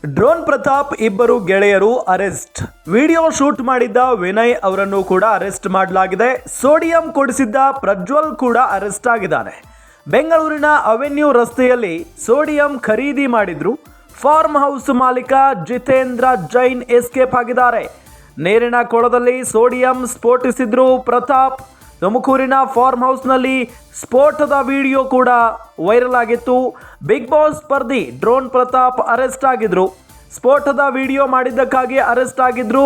Drone Pratap ಇಬ್ಬರು ಗೆಳೆಯರು arrest. Video shoot ಮಾಡಿದ್ದ ವಿನಯ್ ಅವರನ್ನು ಕೂಡ ಅರೆಸ್ಟ್ ಮಾಡಲಾಗಿದೆ. ಸೋಡಿಯಂ ಕೊಡಿಸಿದ್ದ ಪ್ರಜ್ವಲ್ ಕೂಡ ಅರೆಸ್ಟ್ ಆಗಿದ್ದಾನೆ. ಬೆಂಗಳೂರಿನ ಅವೆನ್ಯೂ ರಸ್ತೆಯಲ್ಲಿ ಸೋಡಿಯಂ ಖರೀದಿ ಮಾಡಿದ್ರು. ಫಾರ್ಮ್ ಹೌಸ್ ಮಾಲೀಕ ಜಿತೇಂದ್ರ ಜೈನ್ ಎಸ್ಕೇಪ್ ಆಗಿದ್ದಾರೆ. ನೀರಿನ ಕೊಳದಲ್ಲಿ ಸೋಡಿಯಂ ಸ್ಫೋಟಿಸಿದ್ರು ಪ್ರತಾಪ್. ತುಮಕೂರಿನ ಫಾರ್ಮ್ ಹೌಸ್ನಲ್ಲಿ ಸ್ಫೋಟದ ವಿಡಿಯೋ ಕೂಡ ವೈರಲ್ ಆಗಿತ್ತು. ಬಿಗ್ ಬಾಸ್ ಸ್ಪರ್ಧಿ ಡ್ರೋನ್ ಪ್ರತಾಪ್ ಅರೆಸ್ಟ್ ಆಗಿದ್ರು. ಸ್ಫೋಟದ ವಿಡಿಯೋ ಮಾಡಿದ್ದಕ್ಕಾಗಿ ಅರೆಸ್ಟ್ ಆಗಿದ್ರು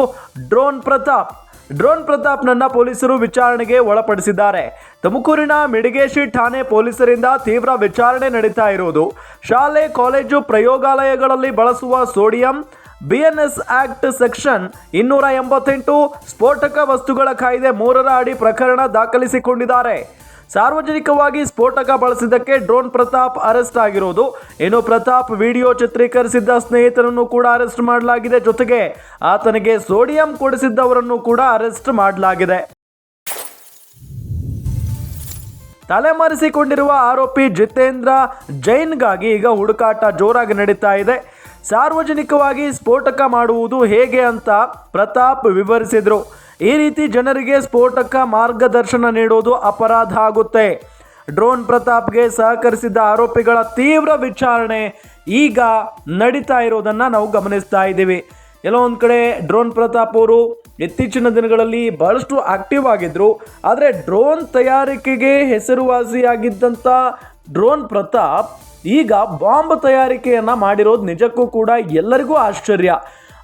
ಡ್ರೋನ್ ಪ್ರತಾಪ್ನನ್ನ ಪೊಲೀಸರು ವಿಚಾರಣೆಗೆ ಒಳಪಡಿಸಿದ್ದಾರೆ. ತುಮಕೂರಿನ ಮಿಡಿಗೇಶಿ ಠಾಣೆ ಪೊಲೀಸರಿಂದ ತೀವ್ರ ವಿಚಾರಣೆ ನಡೀತಾ ಇರುವುದು. ಶಾಲೆ ಕಾಲೇಜು ಪ್ರಯೋಗಾಲಯಗಳಲ್ಲಿ ಬಳಸುವ ಸೋಡಿಯಂ ಬಿಎನ್ಎಸ್ ಆಕ್ಟ್ ಸೆಕ್ಷನ್ 288 ಸ್ಫೋಟಕ ವಸ್ತುಗಳ ಕಾಯ್ದೆ 3ರ ಅಡಿ ಪ್ರಕರಣ ದಾಖಲಿಸಿಕೊಂಡಿದ್ದಾರೆ. ಸಾರ್ವಜನಿಕವಾಗಿ ಸ್ಫೋಟಕ ಬಳಸಿದ್ದಕ್ಕೆ ಡ್ರೋನ್ ಪ್ರತಾಪ್ ಅರೆಸ್ಟ್ ಆಗಿರೋದು. ಇನ್ನು ಪ್ರತಾಪ್ ವಿಡಿಯೋ ಚಿತ್ರೀಕರಿಸಿದ್ದ ಸ್ನೇಹಿತರನ್ನು ಕೂಡ ಅರೆಸ್ಟ್ ಮಾಡಲಾಗಿದೆ. ಜೊತೆಗೆ ಆತನಿಗೆ ಸೋಡಿಯಂ ಕೊಡಿಸಿದ್ದವರನ್ನು ಕೂಡ ಅರೆಸ್ಟ್ ಮಾಡಲಾಗಿದೆ. ತಲೆಮರೆಸಿಕೊಂಡಿರುವ ಆರೋಪಿ ಜಿತೇಂದ್ರ ಜೈನ್ಗಾಗಿ ಈಗ ಹುಡುಕಾಟ ಜೋರಾಗಿ ನಡೀತಾ ಇದೆ. ಸಾರ್ವಜನಿಕವಾಗಿ ಸ್ಫೋಟಕ ಮಾಡುವುದು ಹೇಗೆ ಅಂತ ಪ್ರತಾಪ್ ವಿವರಿಸಿದರು. ಈ ರೀತಿ ಜನರಿಗೆ ಸ್ಫೋಟಕ ಮಾರ್ಗದರ್ಶನ ನೀಡುವುದು ಅಪರಾಧ ಆಗುತ್ತೆ. ಡ್ರೋನ್ ಪ್ರತಾಪ್ಗೆ ಸಹಕರಿಸಿದ್ದ ಆರೋಪಿಗಳ ತೀವ್ರ ವಿಚಾರಣೆ ಈಗ ನಡೀತಾ ಇರೋದನ್ನು ನಾವು ಗಮನಿಸ್ತಾ ಇದ್ದೀವಿ. ಎಲ್ಲೋ ಒಂದು ಕಡೆ ಡ್ರೋನ್ ಪ್ರತಾಪ್ ಅವರು ಇತ್ತೀಚಿನ ದಿನಗಳಲ್ಲಿ ಬಹಳಷ್ಟು ಆಕ್ಟಿವ್ ಆಗಿದ್ದರು. ಆದರೆ ಡ್ರೋನ್ ತಯಾರಿಕೆಗೆ ಹೆಸರುವಾಸಿಯಾಗಿದ್ದಂಥ ಡ್ರೋನ್ ಪ್ರತಾಪ್ ಈಗ ಬಾಂಬ್ ತಯಾರಿಕೆಯನ್ನು ಮಾಡಿರೋದು ನಿಜಕ್ಕೂ ಕೂಡ ಎಲ್ಲರಿಗೂ ಆಶ್ಚರ್ಯ.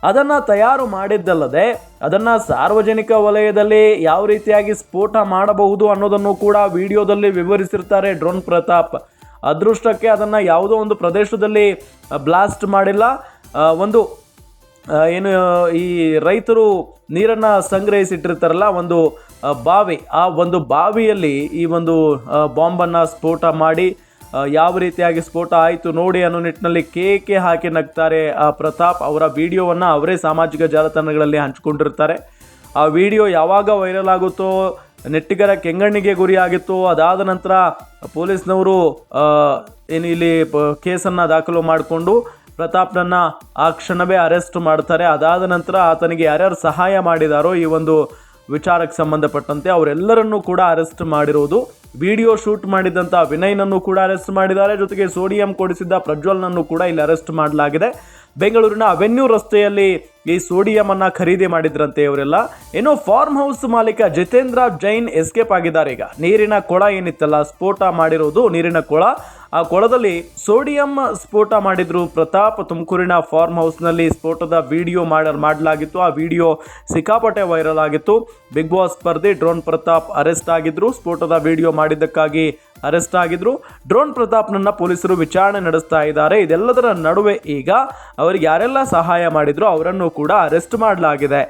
ಅದನ್ನು ತಯಾರು ಮಾಡಿದ್ದಲ್ಲದೆ ಅದನ್ನು ಸಾರ್ವಜನಿಕ ವಲಯದಲ್ಲಿ ಯಾವ ರೀತಿಯಾಗಿ ಸ್ಫೋಟ ಮಾಡಬಹುದು ಅನ್ನೋದನ್ನು ಕೂಡ ವಿಡಿಯೋದಲ್ಲಿ ವಿವರಿಸಿರ್ತಾರೆ ಡ್ರೋನ್ ಪ್ರತಾಪ್. ಅದೃಷ್ಟಕ್ಕೆ ಅದನ್ನು ಯಾವುದೋ ಒಂದು ಪ್ರದೇಶದಲ್ಲಿ ಬ್ಲಾಸ್ಟ್ ಮಾಡಿಲ್ಲ. ಈ ರೈತರು ನೀರನ್ನು ಸಂಗ್ರಹಿಸಿಟ್ಟಿರ್ತಾರಲ್ಲ, ಒಂದು ಬಾವಿ, ಆ ಒಂದು ಬಾವಿಯಲ್ಲಿ ಈ ಒಂದು ಬಾಂಬನ್ನು ಸ್ಫೋಟ ಮಾಡಿ ಯಾವ ರೀತಿಯಾಗಿ ಸ್ಫೋಟ ಆಯಿತು ನೋಡಿ ಅನ್ನೋ ನಿಟ್ಟಿನಲ್ಲಿ ಕೇಕೆ ಹಾಕಿ ನಗ್ತಾರೆ ಆ ಪ್ರತಾಪ್. ಅವರ ವಿಡಿಯೋವನ್ನು ಅವರೇ ಸಾಮಾಜಿಕ ಜಾಲತಾಣಗಳಲ್ಲಿ ಹಂಚಿಕೊಂಡಿರ್ತಾರೆ. ಆ ವಿಡಿಯೋ ಯಾವಾಗ ವೈರಲ್ ಆಗುತ್ತೋ, ನೆಟ್ಟಿಗರ ಕೆಂಗಣ್ಣಿಗೆ ಗುರಿಯಾಗಿತ್ತು. ಅದಾದ ನಂತರ ಪೊಲೀಸ್ನವರು ಇಲ್ಲಿ ಕೇಸನ್ನು ದಾಖಲು ಮಾಡಿಕೊಂಡು ಪ್ರತಾಪ್ನನ್ನು ಆ ಕ್ಷಣವೇ ಅರೆಸ್ಟ್ ಮಾಡ್ತಾರೆ. ಅದಾದ ನಂತರ ಆತನಿಗೆ ಯಾರ್ಯಾರು ಸಹಾಯ ಮಾಡಿದಾರೋ ಈ ಒಂದು ವಿಚಾರಕ್ಕೆ ಸಂಬಂಧಪಟ್ಟಂತೆ ಅವರೆಲ್ಲರನ್ನೂ ಕೂಡ ಅರೆಸ್ಟ್ ಮಾಡಿರುವುದು. ವಿಡಿಯೋ ಶೂಟ್ ಮಾಡಿದಂಥ ವಿನಯ್ನನ್ನು ಕೂಡ ಅರೆಸ್ಟ್ ಮಾಡಿದ್ದಾರೆ. ಜೊತೆಗೆ ಸೋಡಿಯಂ ಕೊಡಿಸಿದ್ದ ಪ್ರಜ್ವಲ್ನನ್ನು ಕೂಡ ಇಲ್ಲಿ ಅರೆಸ್ಟ್ ಮಾಡಲಾಗಿದೆ. ಬೆಂಗಳೂರಿನ ಅವೆನ್ಯೂ ರಸ್ತೆಯಲ್ಲಿ ಈ ಸೋಡಿಯಮನ್ನು ಖರೀದಿ ಮಾಡಿದ್ರಂತೆ ಇವರೆಲ್ಲ. ಇನ್ನು ಫಾರ್ಮ್ ಹೌಸ್ ಮಾಲೀಕ ಜಿತೇಂದ್ರ ಜೈನ್ ಎಸ್ಕೇಪ್ ಆಗಿದ್ದಾರೆ. ಈಗ ನೀರಿನ ಕೊಳ ಏನಿತ್ತಲ್ಲ, ಸ್ಫೋಟ ಮಾಡಿರೋದು ನೀರಿನ ಕೊಳ, ಆ ಕೊಳದಲ್ಲಿ ಸೋಡಿಯಂ ಸ್ಫೋಟ ಮಾಡಿದ್ರು ಪ್ರತಾಪ್. ತುಮಕೂರಿನ ಫಾರ್ಮ್ ಹೌಸ್ನಲ್ಲಿ ಸ್ಫೋಟದ ವಿಡಿಯೋ ಮಾಡಲಾಗಿತ್ತು. ಆ ವಿಡಿಯೋ ಸಿಕ್ಕಾಪಟ್ಟೆ ವೈರಲ್ ಆಗಿತ್ತು. ಬಿಗ್ ಬಾಸ್ ಸ್ಪರ್ಧಿ ಡ್ರೋನ್ ಪ್ರತಾಪ್ ಅರೆಸ್ಟ್ ಆಗಿದ್ರು. ಸ್ಫೋಟದ ವಿಡಿಯೋ ಮಾಡಿದ್ದಕ್ಕಾಗಿ ಅರೆಸ್ಟ್ ಆಗಿದ್ರು. ಡ್ರೋನ್ ಪ್ರತಾಪ್ನನ್ನ ಪೊಲೀಸರು ವಿಚಾರಣೆ ನಡೆಸ್ತಾ ಇದ್ದಾರೆ. ಇದೆಲ್ಲದರ ನಡುವೆ ಈಗ ಅವರಿಗೆ ಯಾರೆಲ್ಲ ಸಹಾಯ ಮಾಡಿದ್ರು ಅವರನ್ನು ಕೂಡ ಅರೆಸ್ಟ್ ಮಾಡಲಾಗಿದೆ.